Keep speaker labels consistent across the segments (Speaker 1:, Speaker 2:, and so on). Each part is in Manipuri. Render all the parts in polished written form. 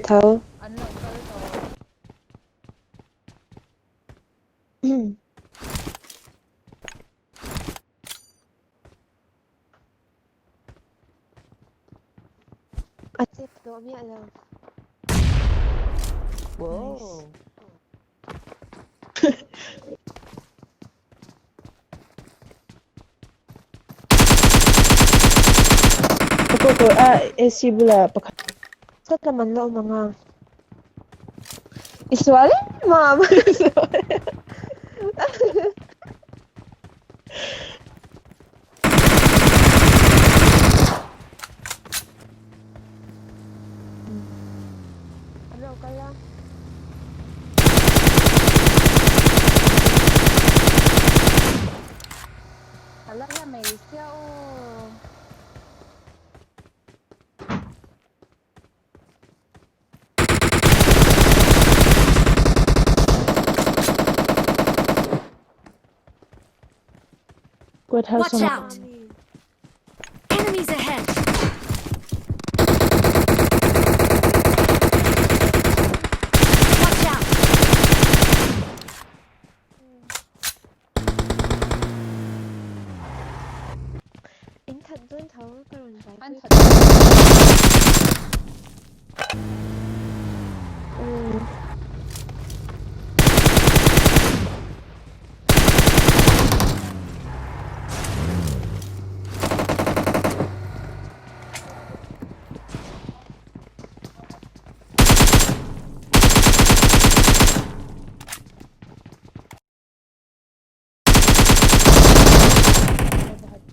Speaker 1: thấu. Active độ mi alam.
Speaker 2: Wow.
Speaker 1: Ako ko AC bula pakhat. Sat naman lo mga. Iswali mama. Ano kaya?
Speaker 2: Hala ya may siya
Speaker 1: What house?
Speaker 3: Watch out! Enemies ahead! Watch out!
Speaker 1: Anh thật duyên thấu còn giải
Speaker 2: Anh
Speaker 1: quyết.
Speaker 2: thật.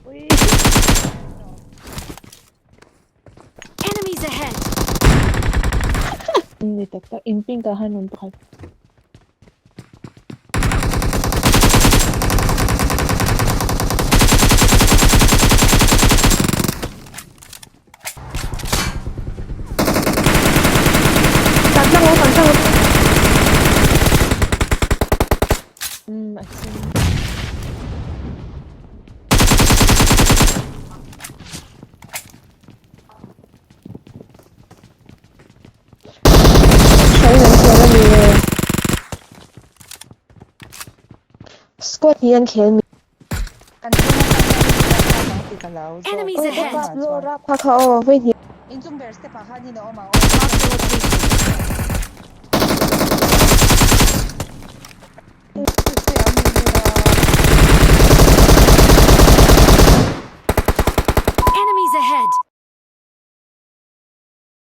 Speaker 1: Uy.
Speaker 3: Enemies ahead!
Speaker 1: Hindi tak imping ka hanon pa. Tantang. Asin. Squad yan kill me.
Speaker 3: Enemies
Speaker 1: Oh,
Speaker 3: ahead!
Speaker 1: baka blow rap ka wait here.
Speaker 2: Injung bear step ha ni na oma.
Speaker 3: Mark the location.